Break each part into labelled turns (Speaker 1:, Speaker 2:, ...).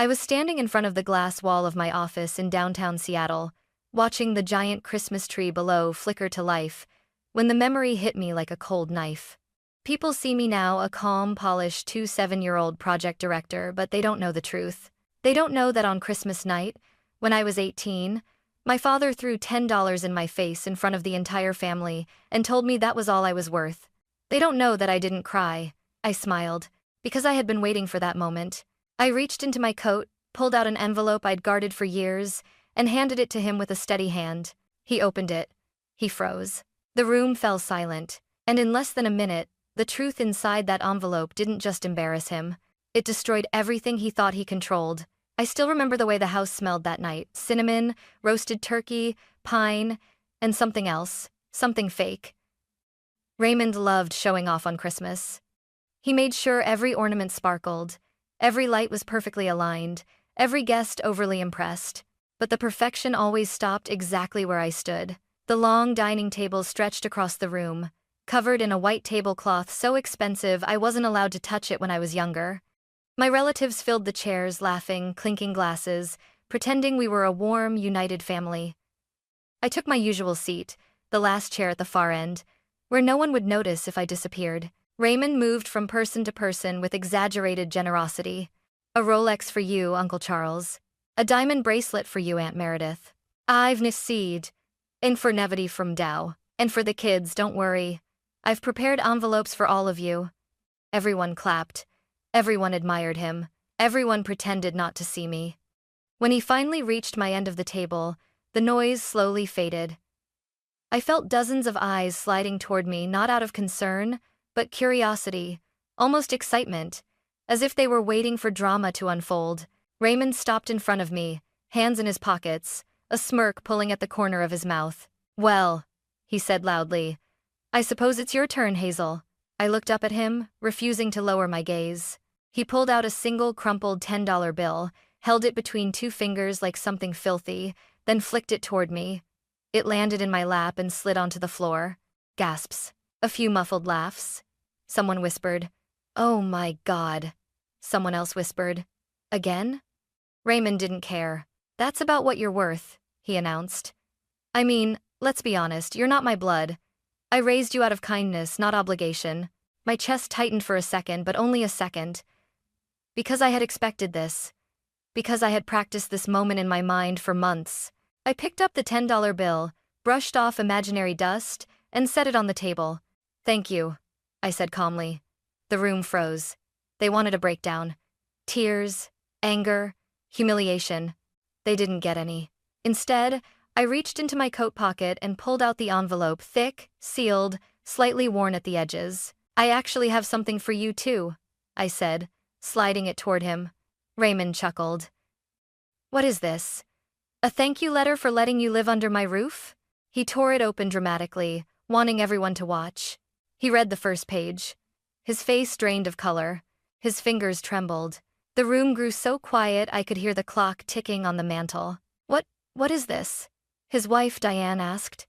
Speaker 1: I was standing in front of the glass wall of my office in downtown Seattle, watching the giant Christmas tree below flicker to life, when the memory hit me like a cold knife. People see me now, a calm, polished 27-year-old project director, but they don't know the truth. They don't know that on Christmas night, when I was 18, my father threw $10 in my face in front of the entire family and told me that was all I was worth. They don't know that I didn't cry. I smiled, because I had been waiting for that moment. I reached into my coat, pulled out an envelope I'd guarded for years, and handed it to him with a steady hand. He opened it. He froze. The room fell silent, and in less than a minute, the truth inside that envelope didn't just embarrass him. It destroyed everything he thought he controlled. I still remember the way the house smelled that night: cinnamon, roasted turkey, pine, and something else, something fake. Raymond loved showing off on Christmas. He made sure every ornament sparkled, every light was perfectly aligned, every guest overly impressed. But the perfection always stopped exactly where I stood. The long dining table stretched across the room, covered in a white tablecloth so expensive I wasn't allowed to touch it when I was younger. My relatives filled the chairs, laughing, clinking glasses, pretending we were a warm, united family. I took my usual seat, the last chair at the far end, where no one would notice if I disappeared. Raymond moved from person to person with exaggerated generosity. "A Rolex for you, Uncle Charles. A diamond bracelet for you, Aunt Meredith. I've seed. And for Nevity from Dow. And for the kids, don't worry. I've prepared envelopes for all of you." Everyone clapped. Everyone admired him. Everyone pretended not to see me. When he finally reached my end of the table, the noise slowly faded. I felt dozens of eyes sliding toward me, not out of concern, but curiosity, almost excitement, as if they were waiting for drama to unfold. Raymond stopped in front of me, hands in his pockets, a smirk pulling at the corner of his mouth. "Well," he said loudly, "I suppose it's your turn, Hazel." I looked up at him, refusing to lower my gaze. He pulled out a single crumpled $10 bill, held it between two fingers like something filthy, then flicked it toward me. It landed in my lap and slid onto the floor. Gasps. A few muffled laughs. Someone whispered, "Oh my God." Someone else whispered, "Again?" Raymond didn't care. "That's about what you're worth," he announced. "I mean, let's be honest, you're not my blood. I raised you out of kindness, not obligation." My chest tightened for a second, but only a second. Because I had expected this. Because I had practiced this moment in my mind for months. I picked up the $10 bill, brushed off imaginary dust, and set it on the table. "Thank you," I said calmly. The room froze. They wanted a breakdown. Tears, anger, humiliation. They didn't get any. Instead, I reached into my coat pocket and pulled out the envelope, thick, sealed, slightly worn at the edges. "I actually have something for you too," I said, sliding it toward him. Raymond chuckled. "What is this? A thank you letter for letting you live under my roof?" He tore it open dramatically, wanting everyone to watch. He read the first page. His face drained of color. His fingers trembled. The room grew so quiet I could hear the clock ticking on the mantel. What is this?" his wife Diane asked.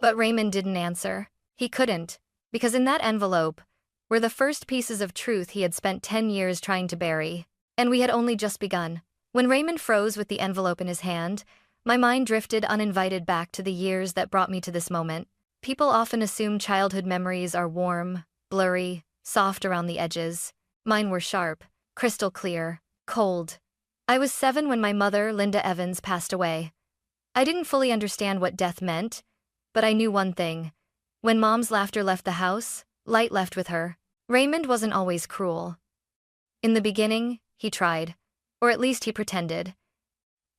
Speaker 1: But Raymond didn't answer. He couldn't, because in that envelope were the first pieces of truth he had spent 10 years trying to bury. And we had only just begun. When Raymond froze with the envelope in his hand, my mind drifted uninvited back to the years that brought me to this moment. People often assume childhood memories are warm, blurry, soft around the edges. Mine were sharp, crystal clear, cold. I was 7 when my mother, Linda Evans, passed away. I didn't fully understand what death meant, but I knew one thing. When Mom's laughter left the house, light left with her. Raymond wasn't always cruel. In the beginning, he tried, or at least he pretended.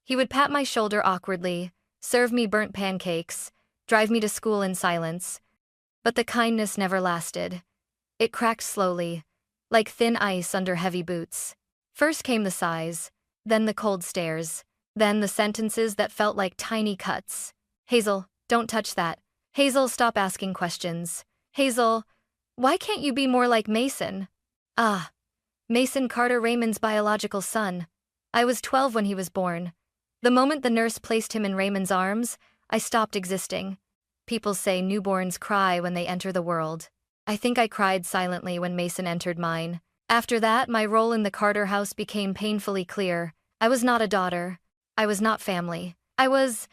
Speaker 1: He would pat my shoulder awkwardly, serve me burnt pancakes, drive me to school in silence. But the kindness never lasted. It cracked slowly, like thin ice under heavy boots. First came the sighs, then the cold stares, then the sentences that felt like tiny cuts. "Hazel, don't touch that. Hazel, stop asking questions. Hazel, why can't you be more like Mason?" Ah, Mason Carter, Raymond's biological son. I was 12 when he was born. The moment the nurse placed him in Raymond's arms, I stopped existing. People say newborns cry when they enter the world. I think I cried silently when Mason entered mine. After that, my role in the Carter house became painfully clear. I was not a daughter. I was not family. I was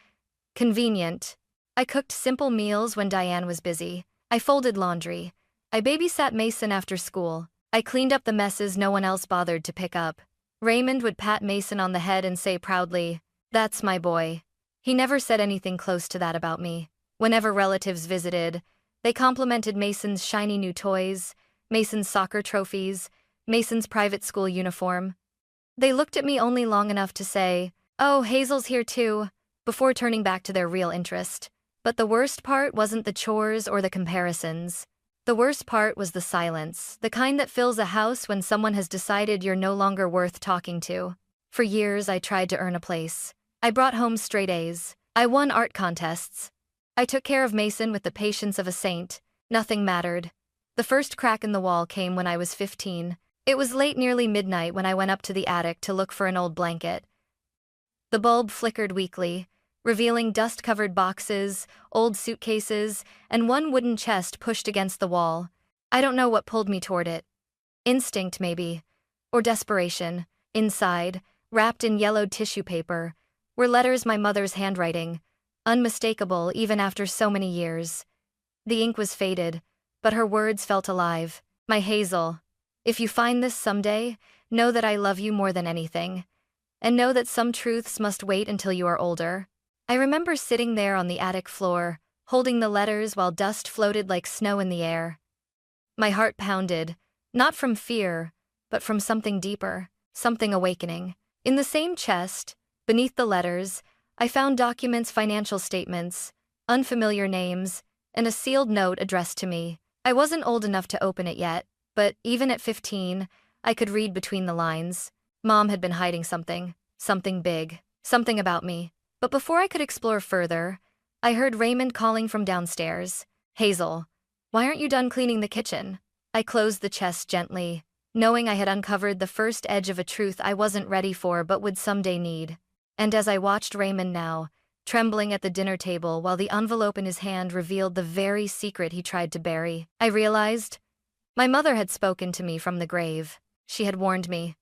Speaker 1: convenient. I cooked simple meals when Diane was busy. I folded laundry. I babysat Mason after school. I cleaned up the messes no one else bothered to pick up. Raymond would pat Mason on the head and say proudly, "That's my boy." He never said anything close to that about me. Whenever relatives visited, they complimented Mason's shiny new toys, Mason's soccer trophies, Mason's private school uniform. They looked at me only long enough to say, "Oh, Hazel's here too," before turning back to their real interest. But the worst part wasn't the chores or the comparisons. The worst part was the silence, the kind that fills a house when someone has decided you're no longer worth talking to. For years, I tried to earn a place. I brought home straight A's. I won art contests. I took care of Mason with the patience of a saint. Nothing mattered. The first crack in the wall came when I was 15. It was late, nearly midnight, when I went up to the attic to look for an old blanket. The bulb flickered weakly, revealing dust-covered boxes, old suitcases, and one wooden chest pushed against the wall. I don't know what pulled me toward it. Instinct, maybe. Or desperation. Inside, wrapped in yellowed tissue paper, were letters my mother's handwriting, unmistakable even after so many years. The ink was faded, but her words felt alive. "My Hazel, if you find this someday, know that I love you more than anything. And know that some truths must wait until you are older." I remember sitting there on the attic floor, holding the letters while dust floated like snow in the air. My heart pounded, not from fear, but from something deeper, something awakening. In the same chest, beneath the letters, I found documents, financial statements, unfamiliar names, and a sealed note addressed to me. I wasn't old enough to open it yet, but even at 15, I could read between the lines. Mom had been hiding something big, something about me. But before I could explore further, I heard Raymond calling from downstairs. "Hazel, why aren't you done cleaning the kitchen?" I closed the chest gently, knowing I had uncovered the first edge of a truth I wasn't ready for but would someday need. And as I watched Raymond now, trembling at the dinner table while the envelope in his hand revealed the very secret he tried to bury, I realized my mother had spoken to me from the grave. She had warned me.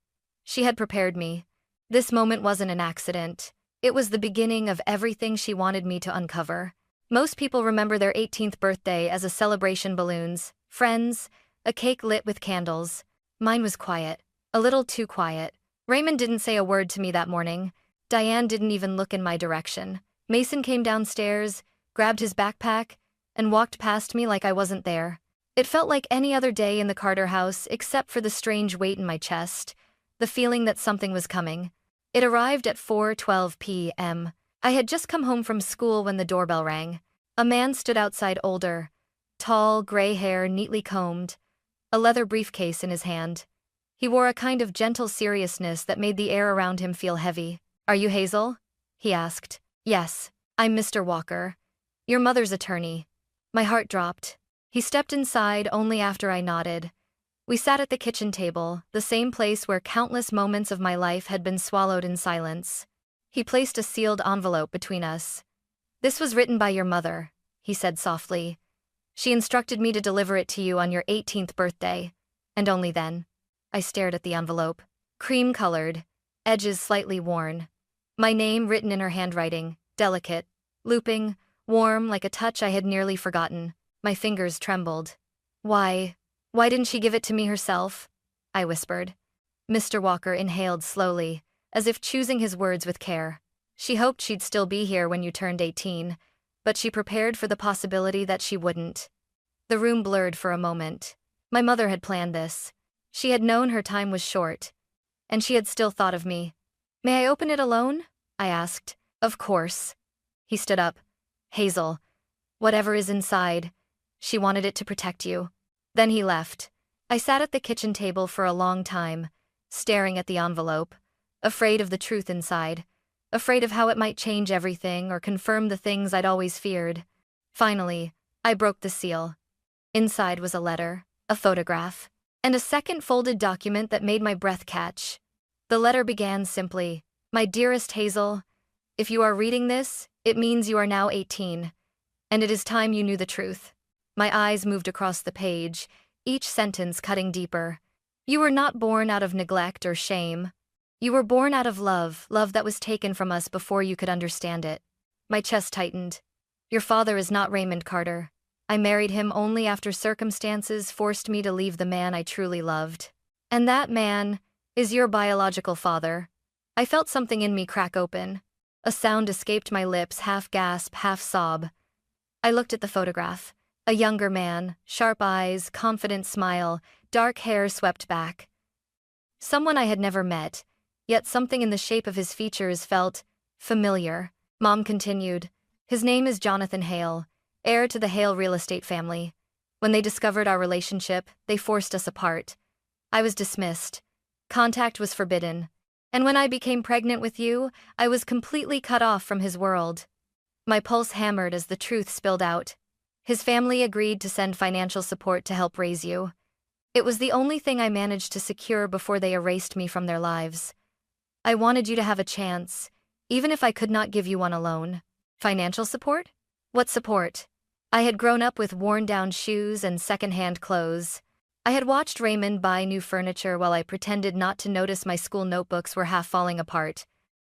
Speaker 1: She had prepared me. This moment wasn't an accident. It was the beginning of everything she wanted me to uncover. Most people remember their 18th birthday as a celebration: balloons, friends, a cake lit with candles. Mine was quiet, a little too quiet. Raymond didn't say a word to me that morning. Diane didn't even look in my direction. Mason came downstairs, grabbed his backpack, and walked past me like I wasn't there. It felt like any other day in the Carter house, except for the strange weight in my chest, the feeling that something was coming. It arrived at 4:12 p.m. I had just come home from school when the doorbell rang. A man stood outside, older, tall, gray hair neatly combed, a leather briefcase in his hand. He wore a kind of gentle seriousness that made the air around him feel heavy. "Are you Hazel?" he asked. "Yes, I'm Mr. Walker, your mother's attorney." My heart dropped. He stepped inside only after I nodded. We sat at the kitchen table, the same place where countless moments of my life had been swallowed in silence. He placed a sealed envelope between us. "This was written by your mother," he said softly. "She instructed me to deliver it to you on your 18th birthday, and only then." I stared at the envelope. Cream-colored, edges slightly worn. My name written in her handwriting, delicate, looping, warm, like a touch I had nearly forgotten. My fingers trembled. Why didn't she give it to me herself?" I whispered. Mr. Walker inhaled slowly, as if choosing his words with care. "She hoped she'd still be here when you turned 18, but she prepared for the possibility that she wouldn't." The room blurred for a moment. My mother had planned this. She had known her time was short, and she had still thought of me. "May I open it alone?" I asked. "Of course." He stood up. "Hazel, whatever is inside, she wanted it to protect you." Then he left. I sat at the kitchen table for a long time, staring at the envelope, afraid of the truth inside, afraid of how it might change everything or confirm the things I'd always feared. Finally, I broke the seal. Inside was a letter, a photograph, and a second folded document that made my breath catch. The letter began simply, "My dearest Hazel, if you are reading this, it means you are now 18, and it is time you knew the truth." My eyes moved across the page, each sentence cutting deeper. You were not born out of neglect or shame. You were born out of love, love that was taken from us before you could understand it. My chest tightened. Your father is not Raymond Carter. I married him only after circumstances forced me to leave the man I truly loved. And that man is your biological father. I felt something in me crack open. A sound escaped my lips, half gasp, half sob. I looked at the photograph. A younger man, sharp eyes, confident smile, dark hair swept back. Someone I had never met, yet something in the shape of his features felt familiar. Mom continued, his name is Jonathan Hale, heir to the Hale real estate family. When they discovered our relationship, they forced us apart. I was dismissed. Contact was forbidden. And when I became pregnant with you, I was completely cut off from his world. My pulse hammered as the truth spilled out. His family agreed to send financial support to help raise you. It was the only thing I managed to secure before they erased me from their lives. I wanted you to have a chance, even if I could not give you one alone. Financial support? What support? I had grown up with worn-down shoes and second-hand clothes. I had watched Raymond buy new furniture while I pretended not to notice my school notebooks were half falling apart.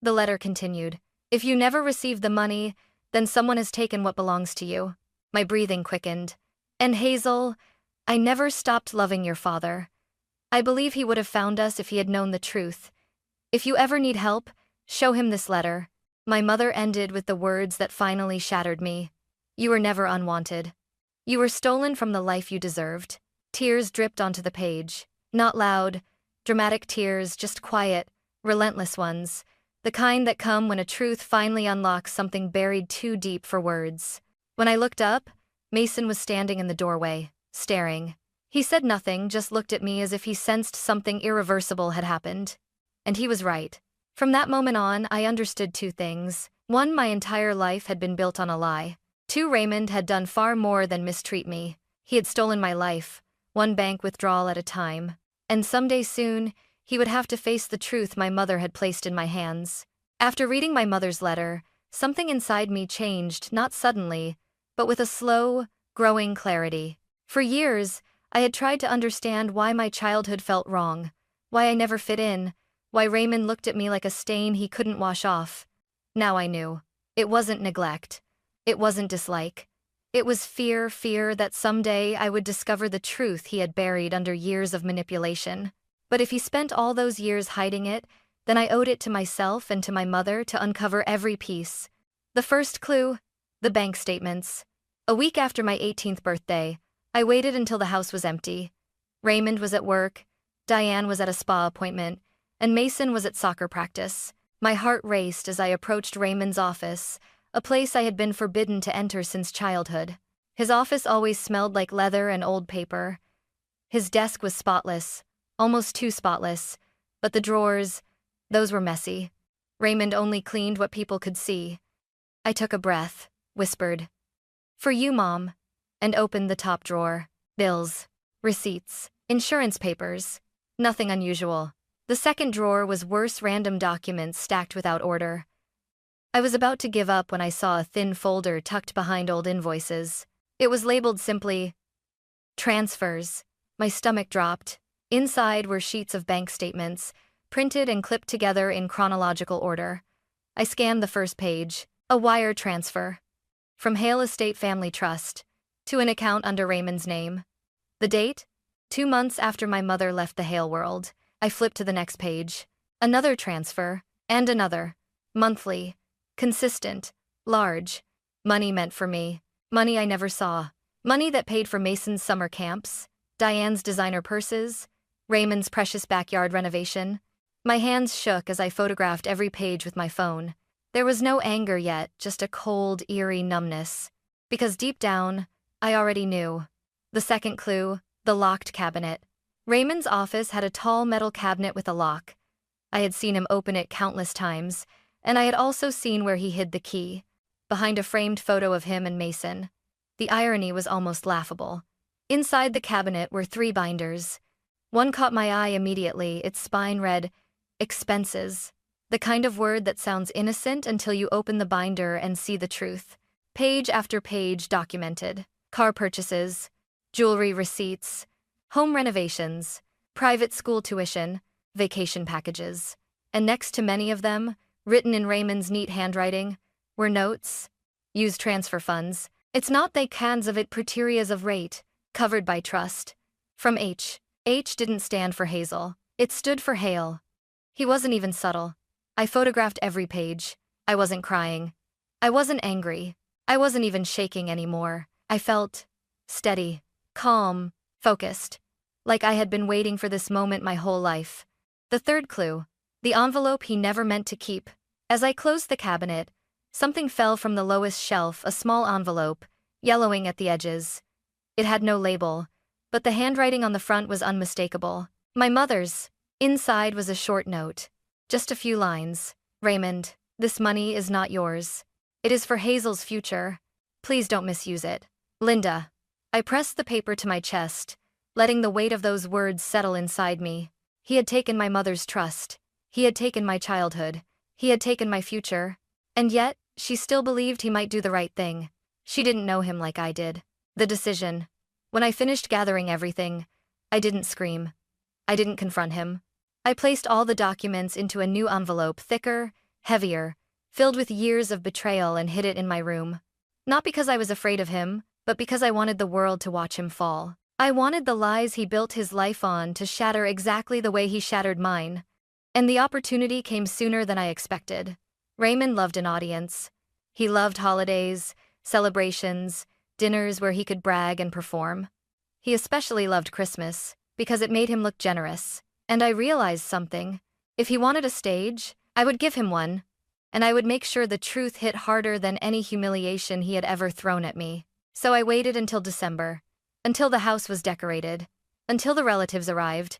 Speaker 1: The letter continued. If you never receive the money, then someone has taken what belongs to you. My breathing quickened. And Hazel, I never stopped loving your father. I believe he would have found us if he had known the truth. If you ever need help, show him this letter. My mother ended with the words that finally shattered me. You were never unwanted. You were stolen from the life you deserved. Tears dripped onto the page. Not loud, dramatic tears, just quiet, relentless ones. The kind that come when a truth finally unlocks something buried too deep for words. When I looked up, Mason was standing in the doorway, staring. He said nothing, just looked at me as if he sensed something irreversible had happened. And he was right. From that moment on, I understood two things. One, my entire life had been built on a lie. Two, Raymond had done far more than mistreat me. He had stolen my life, one bank withdrawal at a time. And someday soon, he would have to face the truth my mother had placed in my hands. After reading my mother's letter, something inside me changed, not suddenly, but with a slow, growing clarity. For years, I had tried to understand why my childhood felt wrong, why I never fit in, why Raymond looked at me like a stain he couldn't wash off. Now I knew. It wasn't neglect. It wasn't dislike. It was fear that someday I would discover the truth he had buried under years of manipulation. But if he spent all those years hiding it, then I owed it to myself and to my mother to uncover every piece. The first clue, the bank statements. A week after my 18th birthday, I waited until the house was empty. Raymond was at work, Diane was at a spa appointment, and Mason was at soccer practice. My heart raced as I approached Raymond's office, a place I had been forbidden to enter since childhood. His office always smelled like leather and old paper. His desk was spotless, almost too spotless, but the drawers, those were messy. Raymond only cleaned what people could see. I took a breath, whispered, "For you, Mom," and opened the top drawer. Bills, receipts, insurance papers. Nothing unusual. The second drawer was worse, random documents stacked without order. I was about to give up when I saw a thin folder tucked behind old invoices. It was labeled simply, "Transfers." My stomach dropped. Inside were sheets of bank statements, printed and clipped together in chronological order. I scanned the first page. A wire transfer. From Hale Estate Family Trust, to an account under Raymond's name. The date? 2 months after my mother left the Hale world. I flipped to the next page. Another transfer, and another. Monthly. Consistent. Large. Money meant for me. Money I never saw. Money that paid for Mason's summer camps, Diane's designer purses, Raymond's precious backyard renovation. My hands shook as I photographed every page with my phone. There was no anger yet, just a cold, eerie numbness. Because deep down, I already knew. The second clue, the locked cabinet. Raymond's office had a tall metal cabinet with a lock. I had seen him open it countless times, and I had also seen where he hid the key, behind a framed photo of him and Mason. The irony was almost laughable. Inside the cabinet were 3 binders. One caught my eye immediately. Its spine read, "Expenses." The kind of word that sounds innocent until you open the binder and see the truth. Page after page documented. Car purchases, jewelry receipts, home renovations, private school tuition, vacation packages. And next to many of them, written in Raymond's neat handwriting, were notes. Use transfer funds. It's not they cans of it preterias of rate, covered by trust. From H. H didn't stand for Hazel. It stood for Hale. He wasn't even subtle. I photographed every page. I wasn't crying. I wasn't angry. I wasn't even shaking anymore. I felt steady, calm, focused. Like I had been waiting for this moment my whole life. The third clue. The envelope he never meant to keep. As I closed the cabinet, something fell from the lowest shelf, a small envelope, yellowing at the edges. It had no label, but the handwriting on the front was unmistakable. My mother's. Inside was a short note. Just a few lines. Raymond, this money is not yours. It is for Hazel's future. Please don't misuse it. Linda. I pressed the paper to my chest, letting the weight of those words settle inside me. He had taken my mother's trust. He had taken my childhood. He had taken my future. And yet, she still believed he might do the right thing. She didn't know him like I did. The decision. When I finished gathering everything, I didn't scream. I didn't confront him. I placed all the documents into a new envelope, thicker, heavier, filled with years of betrayal, and hid it in my room. Not because I was afraid of him, but because I wanted the world to watch him fall. I wanted the lies he built his life on to shatter exactly the way he shattered mine. And the opportunity came sooner than I expected. Raymond loved an audience. He loved holidays, celebrations, dinners where he could brag and perform. He especially loved Christmas, because it made him look generous. And I realized something. If he wanted a stage, I would give him one. And I would make sure the truth hit harder than any humiliation he had ever thrown at me. So I waited until December. Until the house was decorated. Until the relatives arrived.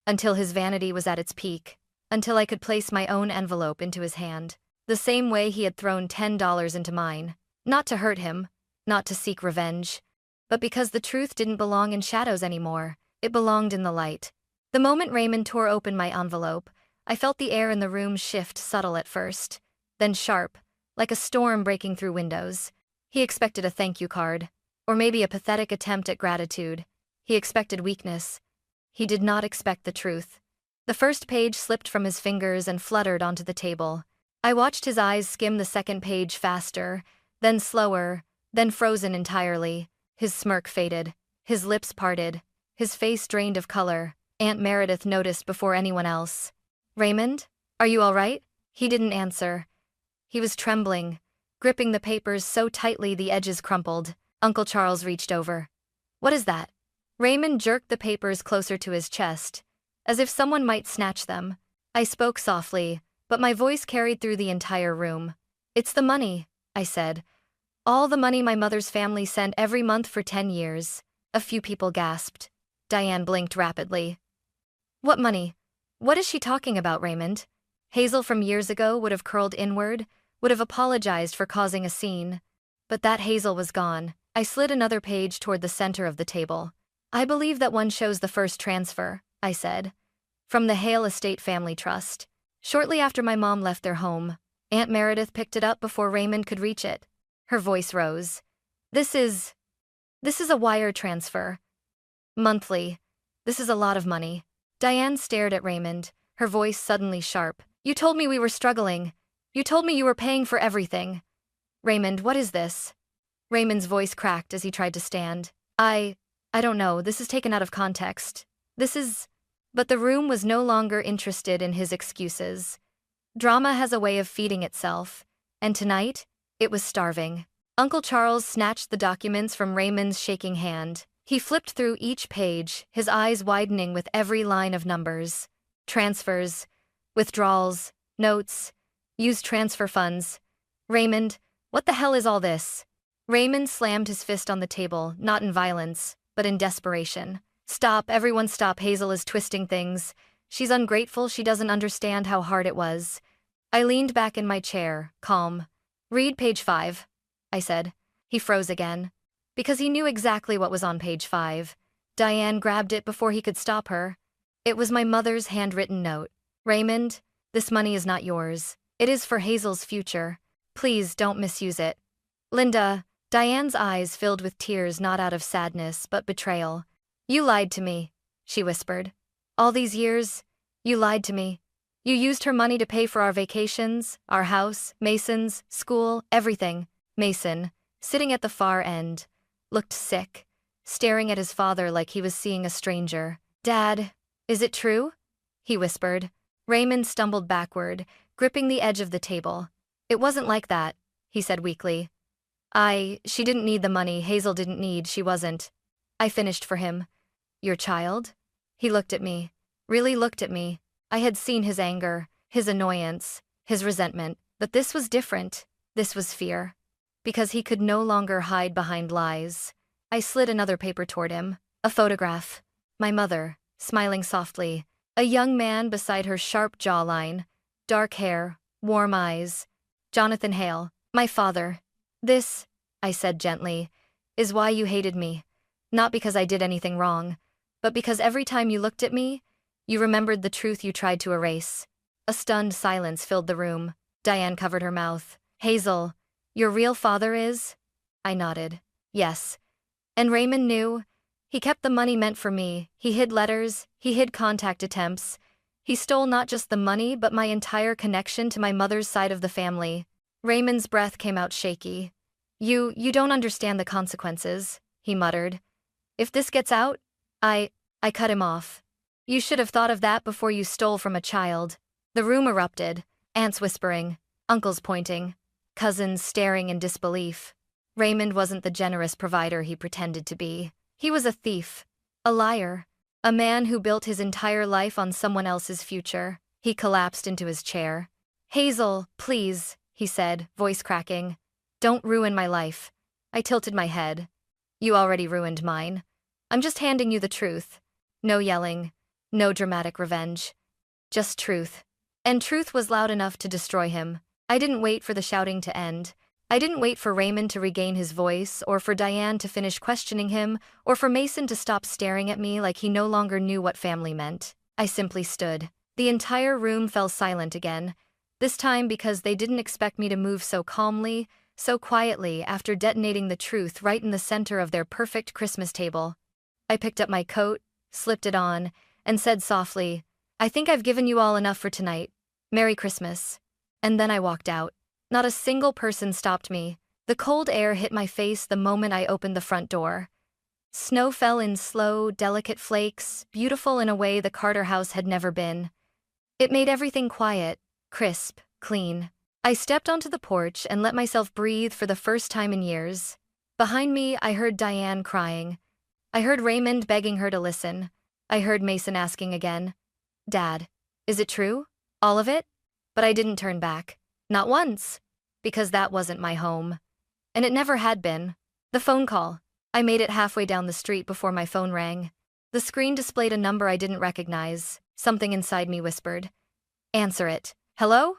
Speaker 1: Until his vanity was at its peak. Until I could place my own envelope into his hand. The same way he had thrown $10 into mine. Not to hurt him. Not to seek revenge. But because the truth didn't belong in shadows anymore. It belonged in the light. The moment Raymond tore open my envelope, I felt the air in the room shift, subtle at first, then sharp, like a storm breaking through windows. He expected a thank you card, or maybe a pathetic attempt at gratitude. He expected weakness. He did not expect the truth. The first page slipped from his fingers and fluttered onto the table. I watched his eyes skim the second page faster, then slower, then frozen entirely. His smirk faded. His lips parted. His face drained of color. Aunt Meredith noticed before anyone else. Raymond, are you all right? He didn't answer. He was trembling, gripping the papers so tightly the edges crumpled. Uncle Charles reached over. What is that? Raymond jerked the papers closer to his chest, as if someone might snatch them. I spoke softly, but my voice carried through the entire room. It's the money, I said. All the money my mother's family sent every month for 10 years. A few people gasped. Diane blinked rapidly. What money? What is she talking about, Raymond? Hazel from years ago would have curled inward, would have apologized for causing a scene. But that Hazel was gone. I slid another page toward the center of the table. I believe that one shows the first transfer, I said. From the Hale Estate Family Trust. Shortly after my mom left their home, Aunt Meredith picked it up before Raymond could reach it. Her voice rose. This is a wire transfer. Monthly. This is a lot of money. Diane stared at Raymond, her voice suddenly sharp. You told me we were struggling. You told me you were paying for everything. Raymond, what is this? Raymond's voice cracked as he tried to stand. I don't know, this is taken out of context. But the room was no longer interested in his excuses. Drama has a way of feeding itself, and tonight, it was starving. Uncle Charles snatched the documents from Raymond's shaking hand. He flipped through each page, his eyes widening with every line of numbers. Transfers, withdrawals, notes, used transfer funds. Raymond, what the hell is all this? Raymond slammed his fist on the table, not in violence, but in desperation. Stop, everyone stop, Hazel is twisting things. She's ungrateful, she doesn't understand how hard it was. I leaned back in my chair, calm. Read page 5, I said. He froze again. Because he knew exactly what was on page 5. Diane grabbed it before he could stop her. It was my mother's handwritten note. Raymond, this money is not yours. It is for Hazel's future. Please don't misuse it. Linda, Diane's eyes filled with tears, not out of sadness but betrayal. You lied to me, she whispered. All these years, you lied to me. You used her money to pay for our vacations, our house, Mason's, school, everything. Mason, sitting at the far end, looked sick, staring at his father like he was seeing a stranger. Dad, is it true? He whispered. Raymond stumbled backward, gripping the edge of the table. It wasn't like that, he said weakly. She didn't need the money Hazel didn't need, she wasn't. I finished for him. Your child? He looked at me. Really looked at me. I had seen his anger, his annoyance, his resentment, but this was different. This was fear. Because he could no longer hide behind lies. I slid another paper toward him. A photograph. My mother, smiling softly. A young man beside her sharp jawline. Dark hair, warm eyes. Jonathan Hale, my father. This, I said gently, is why you hated me. Not because I did anything wrong, but because every time you looked at me, you remembered the truth you tried to erase. A stunned silence filled the room. Diane covered her mouth. Hazel, your real father is? I nodded. Yes. And Raymond knew. He kept the money meant for me. He hid letters. He hid contact attempts. He stole not just the money but my entire connection to my mother's side of the family. Raymond's breath came out shaky. You don't understand the consequences, he muttered. If this gets out, I cut him off. You should have thought of that before you stole from a child. The room erupted, aunts whispering, uncles pointing, cousins staring in disbelief. Raymond wasn't the generous provider he pretended to be. He was a thief, a liar, a man who built his entire life on someone else's future. He collapsed into his chair. Hazel, please, he said, voice cracking. Don't ruin my life. I tilted my head. You already ruined mine. I'm just handing you the truth. No yelling. No dramatic revenge. Just truth. And truth was loud enough to destroy him. I didn't wait for the shouting to end. I didn't wait for Raymond to regain his voice, or for Diane to finish questioning him, or for Mason to stop staring at me like he no longer knew what family meant. I simply stood. The entire room fell silent again, this time because they didn't expect me to move so calmly, so quietly after detonating the truth right in the center of their perfect Christmas table. I picked up my coat, slipped it on, and said softly, I think I've given you all enough for tonight. Merry Christmas. And then I walked out. Not a single person stopped me. The cold air hit my face the moment I opened the front door. Snow fell in slow, delicate flakes, beautiful in a way the Carter house had never been. It made everything quiet, crisp, clean. I stepped onto the porch and let myself breathe for the first time in years. Behind me, I heard Diane crying. I heard Raymond begging her to listen. I heard Mason asking again, Dad, is it true? All of it? But I didn't turn back. Not once. Because that wasn't my home. And it never had been. The phone call. I made it halfway down the street before my phone rang. The screen displayed a number I didn't recognize. Something inside me whispered. Answer it. Hello?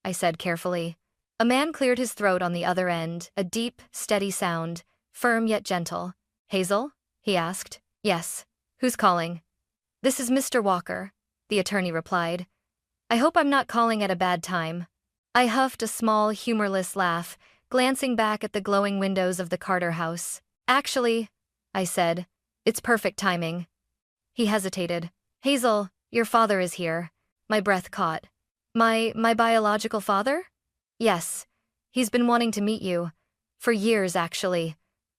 Speaker 1: I said carefully. A man cleared his throat on the other end, a deep, steady sound, firm yet gentle. Hazel? He asked. Yes. Who's calling? This is Mr. Walker, the attorney replied. I hope I'm not calling at a bad time. I huffed a small, humorless laugh, glancing back at the glowing windows of the Carter house. Actually, I said, it's perfect timing. He hesitated. Hazel, your father is here. My breath caught. My biological father? Yes. He's been wanting to meet you. For years, actually.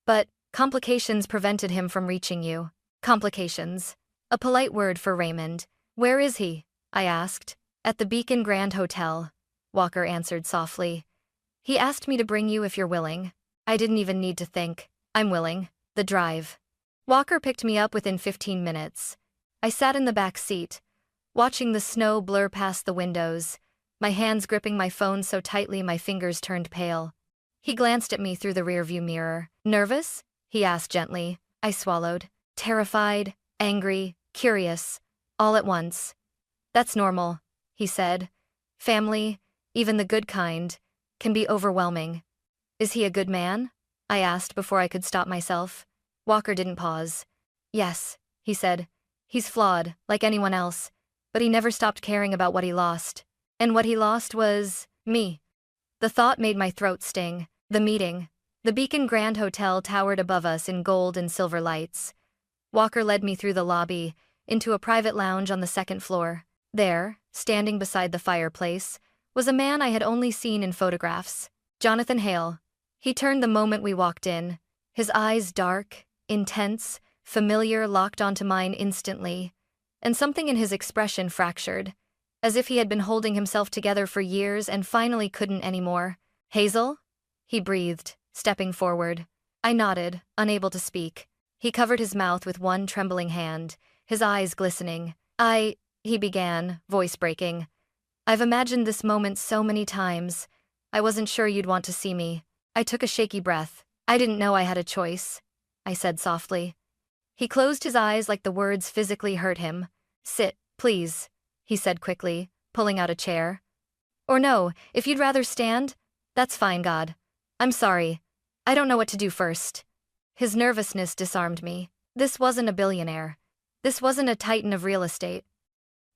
Speaker 1: But complications prevented him from reaching you. Complications. A polite word for Raymond. Where is he? I asked. At the Beacon Grand Hotel, Walker answered softly. He asked me to bring you if you're willing. I didn't even need to think. I'm willing. The drive. Walker picked me up within 15 minutes. I sat in the back seat, watching the snow blur past the windows, my hands gripping my phone so tightly my fingers turned pale. He glanced at me through the rearview mirror. Nervous? He asked gently. I swallowed. Terrified, angry, curious, all at once. That's normal, he said. Family, even the good kind, can be overwhelming. Is he a good man? I asked before I could stop myself. Walker didn't pause. Yes, he said. He's flawed, like anyone else, but he never stopped caring about what he lost. And what he lost was me. The thought made my throat sting. The meeting. The Beacon Grand Hotel towered above us in gold and silver lights. Walker led me through the lobby, into a private lounge on the second floor. There, standing beside the fireplace, was a man I had only seen in photographs. Jonathan Hale. He turned the moment we walked in. His eyes dark, intense, familiar, locked onto mine instantly, and something in his expression fractured, as if he had been holding himself together for years and finally couldn't anymore. "Hazel?" he breathed, stepping forward. I nodded, unable to speak. He covered his mouth with one trembling hand, his eyes glistening. He began, voice breaking. "I've imagined this moment so many times. I wasn't sure you'd want to see me." I took a shaky breath. "I didn't know I had a choice," I said softly. He closed his eyes like the words physically hurt him. "Sit, please," he said quickly, pulling out a chair. "Or no, if you'd rather stand, that's fine, God. I'm sorry. I don't know what to do first." His nervousness disarmed me. This wasn't a billionaire. This wasn't a titan of real estate.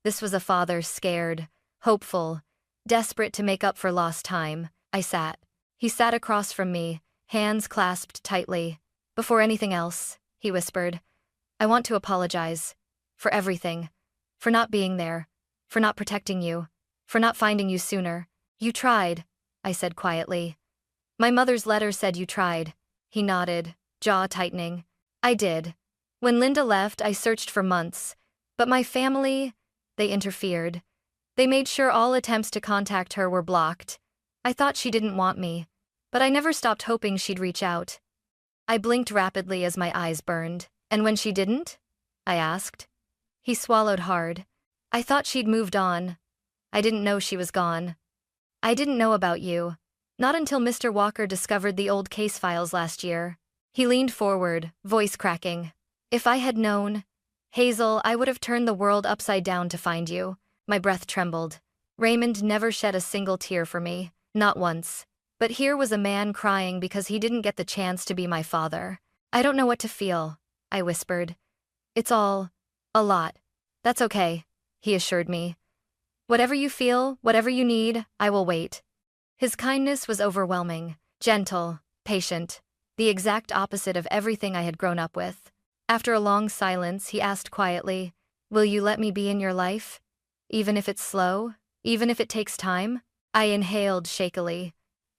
Speaker 1: This was a father scared, hopeful, desperate to make up for lost time. I sat. He sat across from me, hands clasped tightly. "Before anything else," he whispered, "I want to apologize. For everything. For not being there. For not protecting you. For not finding you sooner." "You tried," I said quietly. "My mother's letter said you tried." He nodded, jaw tightening. "I did. When Linda left, I searched for months. But my family, they interfered. They made sure all attempts to contact her were blocked. I thought she didn't want me. But I never stopped hoping she'd reach out." I blinked rapidly as my eyes burned. "And when she didn't?" I asked. He swallowed hard. "I thought she'd moved on. I didn't know she was gone. I didn't know about you. Not until Mr. Walker discovered the old case files last year." He leaned forward, voice cracking. "If I had known, Hazel, I would have turned the world upside down to find you." My breath trembled. Raymond never shed a single tear for me, not once. But here was a man crying because he didn't get the chance to be my father. "I don't know what to feel," I whispered. "It's all a lot." "That's okay," he assured me. "Whatever you feel, whatever you need, I will wait." His kindness was overwhelming, gentle, patient, the exact opposite of everything I had grown up with. After a long silence, he asked quietly, "Will you let me be in your life? Even if it's slow? Even if it takes time?" I inhaled shakily.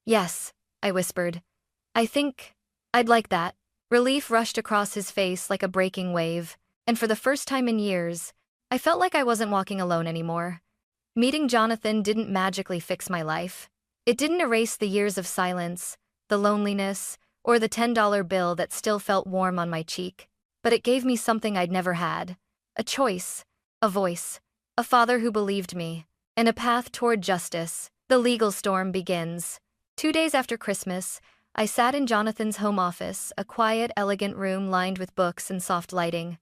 Speaker 1: "Yes," I whispered. "I think I'd like that." Relief rushed across his face like a breaking wave, and for the first time in years, I felt like I wasn't walking alone anymore. Meeting Jonathan didn't magically fix my life. It didn't erase the years of silence, the loneliness, or the $10 bill that still felt warm on my cheek. But it gave me something I'd never had. A choice, a voice, a father who believed me, and a path toward justice. The legal storm begins. 2 days after Christmas, I sat in Jonathan's home office, a quiet, elegant room lined with books and soft lighting.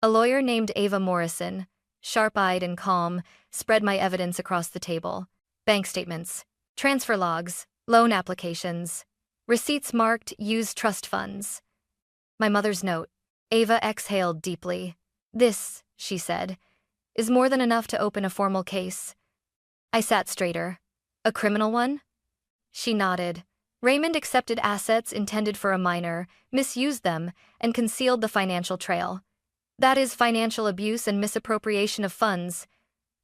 Speaker 1: A lawyer named Ava Morrison, sharp-eyed and calm, spread my evidence across the table. Bank statements, transfer logs, loan applications, receipts marked used trust funds. My mother's note. Ava exhaled deeply. "This," she said, "is more than enough to open a formal case." I sat straighter. "A criminal one?" She nodded. "Raymond accepted assets intended for a minor, misused them, and concealed the financial trail. That is financial abuse and misappropriation of funds.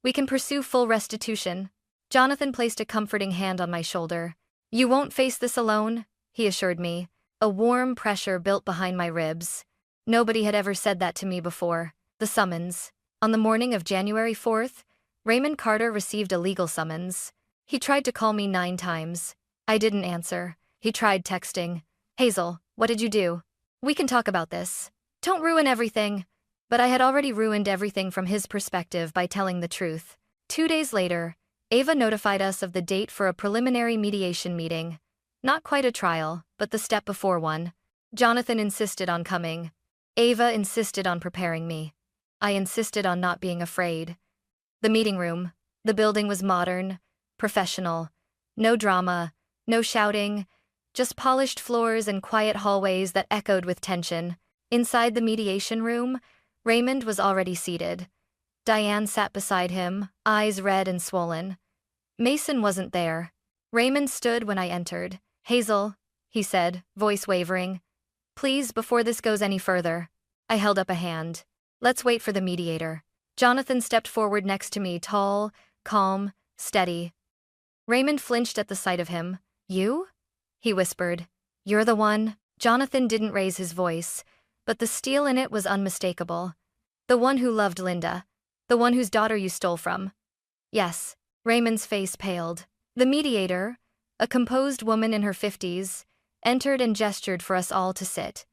Speaker 1: We can pursue full restitution." Jonathan placed a comforting hand on my shoulder. "You won't face this alone," he assured me. A warm pressure built behind my ribs. Nobody had ever said that to me before. The summons. On the morning of January 4th, Raymond Carter received a legal summons. He tried to call me 9 times. I didn't answer. He tried texting. "Hazel, what did you do? We can talk about this. Don't ruin everything." But I had already ruined everything from his perspective by telling the truth. 2 days later, Ava notified us of the date for a preliminary mediation meeting. Not quite a trial, but the step before one. Jonathan insisted on coming. Ava insisted on preparing me. I insisted on not being afraid. The meeting room. The building was modern, professional. No drama, no shouting, just polished floors and quiet hallways that echoed with tension. Inside the mediation room, Raymond was already seated. Diane sat beside him, eyes red and swollen. Mason wasn't there. Raymond stood when I entered. "Hazel," he said, voice wavering. "Please, before this goes any further." I held up a hand. Let's wait for the mediator. Jonathan stepped forward next to me, tall, calm, steady. Raymond flinched at the sight of him. You? He whispered. You're the one? Jonathan didn't raise his voice, but the steel in it was unmistakable. The one who loved Linda. The one whose daughter you stole from. Yes. Raymond's face paled. The mediator, a composed woman in her 50s, entered and gestured for us all to sit.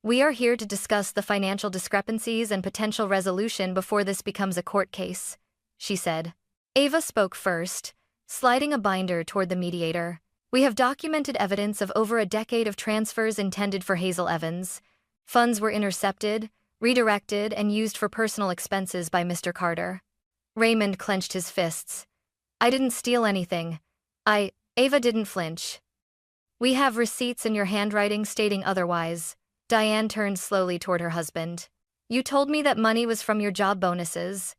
Speaker 1: We are here to discuss the financial discrepancies and potential resolution before this becomes a court case, she said. Ava spoke first, sliding a binder toward the mediator. We have documented evidence of over a decade of transfers intended for Hazel Evans. Funds were intercepted, redirected, and used for personal expenses by Mr. Carter. Raymond clenched his fists. I didn't steal anything. Ava didn't flinch. We have receipts in your handwriting stating otherwise. Diane turned slowly toward her husband. You told me that money was from your job bonuses.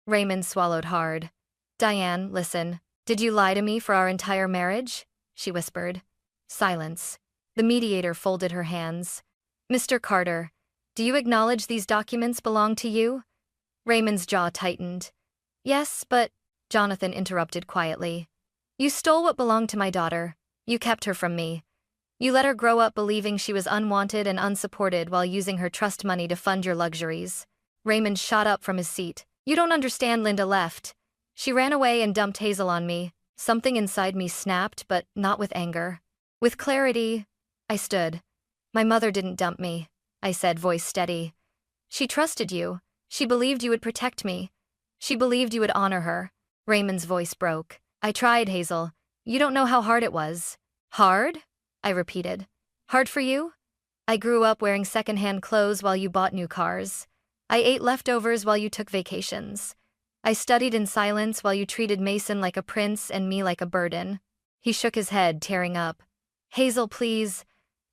Speaker 1: Raymond swallowed hard. Diane, listen. Did you lie to me for our entire marriage? She whispered. Silence. The mediator folded her hands. Mr. Carter, do you acknowledge these documents belong to you? Raymond's jaw tightened. Yes, but… Jonathan interrupted quietly. You stole what belonged to my daughter. You kept her from me. You let her grow up believing she was unwanted and unsupported while using her trust money to fund your luxuries. Raymond shot up from his seat. You don't understand. Linda left. She ran away and dumped Hazel on me. Something inside me snapped, but not with anger. With clarity, I stood. My mother didn't dump me, I said, voice steady. She trusted you. She believed you would protect me. She believed you would honor her. Raymond's voice broke. I tried, Hazel. You don't know how hard it was. Hard? I repeated. Hard for you? I grew up wearing secondhand clothes while you bought new cars. I ate leftovers while you took vacations. I studied in silence while you treated Mason like a prince and me like a burden. He shook his head, tearing up. Hazel, please.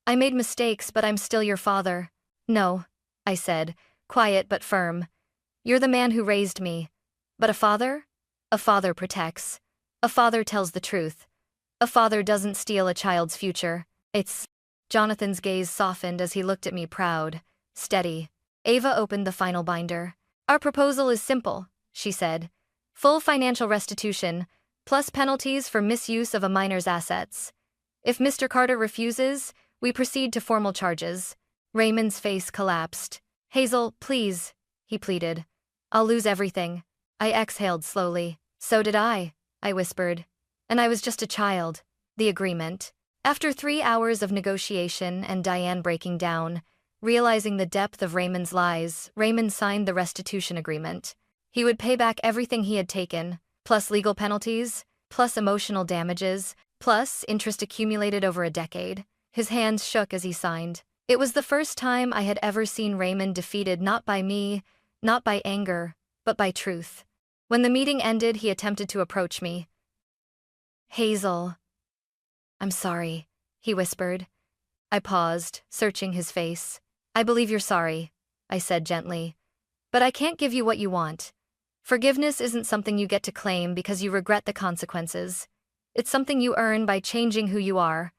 Speaker 1: I made mistakes, but I'm still your father. No, I said, quiet but firm. You're the man who raised me. But a father? A father protects. A father tells the truth. A father doesn't steal a child's future. It's… Jonathan's gaze softened as he looked at me, proud, steady. Ava opened the final binder. Our proposal is simple, she said. Full financial restitution, plus penalties for misuse of a minor's assets. If Mr. Carter refuses, we proceed to formal charges. Raymond's face collapsed. Hazel, please, he pleaded. I'll lose everything. I exhaled slowly. So did I whispered. And I was just a child. The agreement. After 3 hours of negotiation and Diane breaking down, realizing the depth of Raymond's lies, Raymond signed the restitution agreement. He would pay back everything he had taken, plus legal penalties, plus emotional damages, plus interest accumulated over a decade. His hands shook as he signed. It was the first time I had ever seen Raymond defeated, not by me, not by anger, but by truth. When the meeting ended, he attempted to approach me. Hazel. I'm sorry, he whispered. I paused, searching his face. I believe you're sorry, I said gently. But I can't give you what you want. Forgiveness isn't something you get to claim because you regret the consequences. It's something you earn by changing who you are.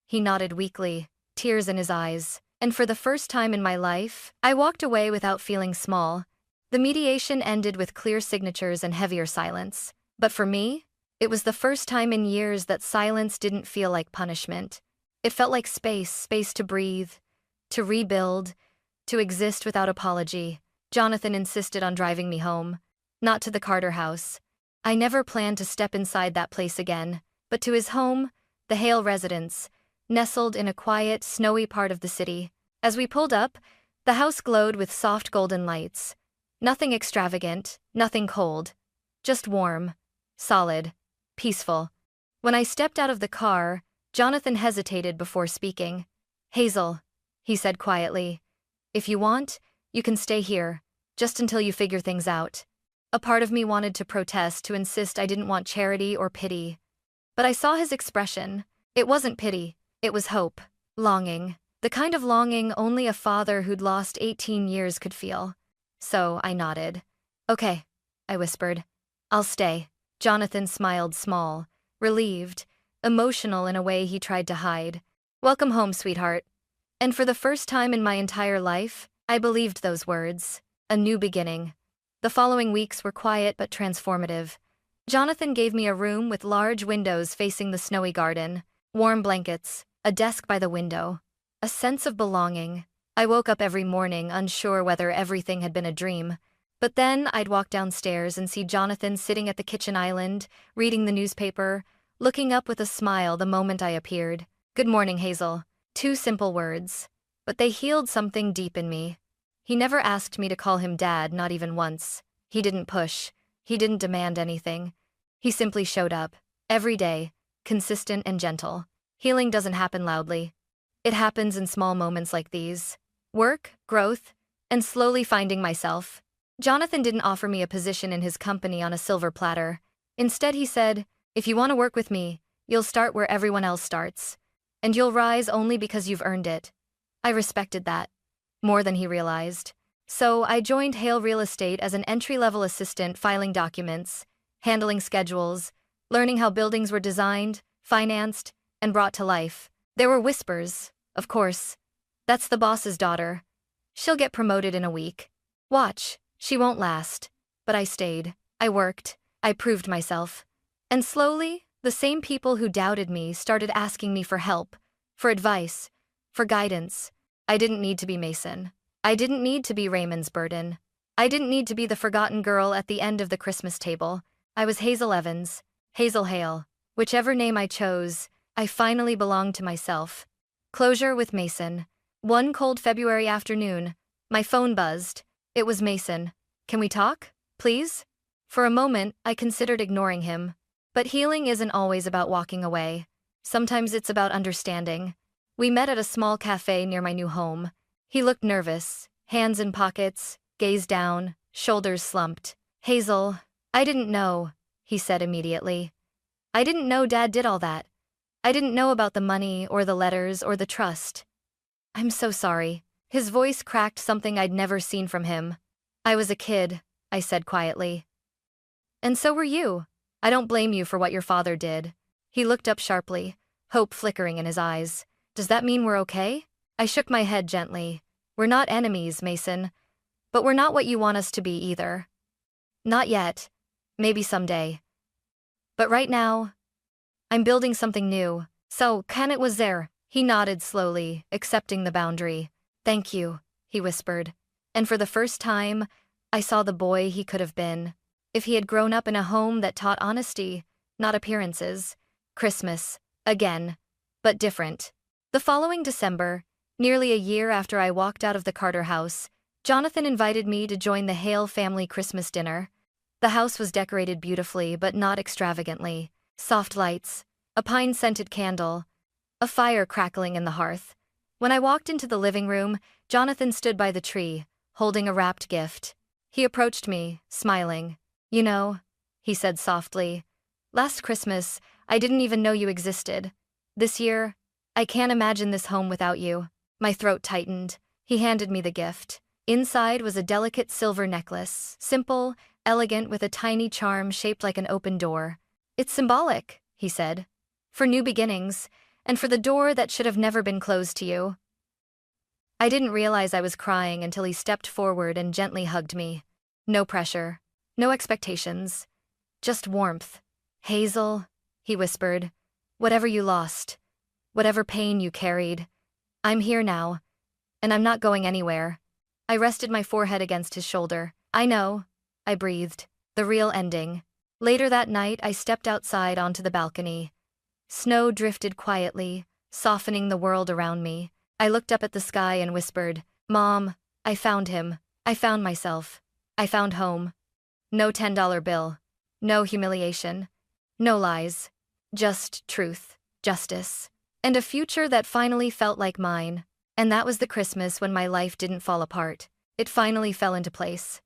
Speaker 1: He nodded weakly, tears in his eyes. And for the first time in my life, I walked away without feeling small. The mediation ended with clear signatures and heavier silence. But for me, it was the first time in years that silence didn't feel like punishment. It felt like space to breathe, to rebuild, to exist without apology. Jonathan insisted on driving me home. Not to the Carter house. I never planned to step inside that place again, but to his home, the Hale residence, nestled in a quiet, snowy part of the city. As we pulled up, the house glowed with soft golden lights. Nothing extravagant, nothing cold. Just warm, solid, peaceful. When I stepped out of the car, Jonathan hesitated before speaking. Hazel, he said quietly. If you want, you can stay here, just until you figure things out. A part of me wanted to protest, to insist I didn't want charity or pity. But I saw his expression. It wasn't pity, it was hope, longing. The kind of longing only a father who'd lost 18 years could feel. So I nodded. Okay, I whispered. I'll stay. Jonathan smiled small, relieved, emotional in a way he tried to hide. Welcome home, sweetheart. And for the first time in my entire life, I believed those words. A new beginning. The following weeks were quiet but transformative. Jonathan gave me a room with large windows facing the snowy garden, warm blankets, a desk by the window, a sense of belonging. I woke up every morning unsure whether everything had been a dream. But then I'd walk downstairs and see Jonathan sitting at the kitchen island, reading the newspaper, looking up with a smile the moment I appeared. "Good morning, Hazel." 2 simple words. But they healed something deep in me. He never asked me to call him Dad, not even once. He didn't push. He didn't demand anything. He simply showed up. Every day. Consistent and gentle. Healing doesn't happen loudly. It happens in small moments like these. Work, growth, and slowly finding myself. Jonathan didn't offer me a position in his company on a silver platter. Instead, he said, "If you want to work with me, you'll start where everyone else starts. And you'll rise only because you've earned it." I respected that. More than he realized. So I joined Hale Real Estate as an entry-level assistant, filing documents, handling schedules, learning how buildings were designed, financed, and brought to life. There were whispers, of course. "That's the boss's daughter. She'll get promoted in a week. Watch, she won't last." But I stayed. I worked. I proved myself. And slowly, the same people who doubted me started asking me for help, for advice, for guidance. I didn't need to be Mason. I didn't need to be Raymond's burden. I didn't need to be the forgotten girl at the end of the Christmas table. I was Hazel Evans, Hazel Hale. Whichever name I chose, I finally belonged to myself. Closure with Mason. One cold February afternoon, my phone buzzed. It was Mason. "Can we talk, please?" For a moment, I considered ignoring him. But healing isn't always about walking away. Sometimes it's about understanding. We met at a small cafe near my new home. He looked nervous, hands in pockets, gaze down, shoulders slumped. "Hazel, I didn't know," he said immediately. "I didn't know Dad did all that. I didn't know about the money or the letters or the trust. I'm so sorry." His voice cracked, something I'd never seen from him. "I was a kid," I said quietly. "And so were you. I don't blame you for what your father did." He looked up sharply, hope flickering in his eyes. "Does that mean we're okay?" I shook my head gently. "We're not enemies, Mason. But we're not what you want us to be either. Not yet. Maybe someday. But right now, I'm building something new." "So, Kenneth was there." He nodded slowly, accepting the boundary. "Thank you," he whispered. And for the first time, I saw the boy he could have been. If he had grown up in a home that taught honesty, not appearances. Christmas. Again. But different. The following December, nearly a year after I walked out of the Carter house, Jonathan invited me to join the Hale family Christmas dinner. The house was decorated beautifully but not extravagantly. Soft lights, a pine-scented candle, a fire crackling in the hearth. When I walked into the living room, Jonathan stood by the tree, holding a wrapped gift. He approached me, smiling. "You know," he said softly, "last Christmas, I didn't even know you existed. This year, I can't imagine this home without you." My throat tightened. He handed me the gift. Inside was a delicate silver necklace, simple, elegant, with a tiny charm shaped like an open door. "It's symbolic," he said, "for new beginnings, and for the door that should have never been closed to you." I didn't realize I was crying until he stepped forward and gently hugged me. No pressure, no expectations, just warmth. "Hazel," he whispered, "whatever you lost, whatever pain you carried, I'm here now, and I'm not going anywhere." I rested my forehead against his shoulder. "I know," I breathed, "the real ending." Later that night, I stepped outside onto the balcony. Snow drifted quietly, softening the world around me. I looked up at the sky and whispered, "Mom, I found him. I found myself. I found home." No $10 bill. No humiliation. No lies. Just truth, justice, and a future that finally felt like mine. And that was the Christmas when my life didn't fall apart. It finally fell into place.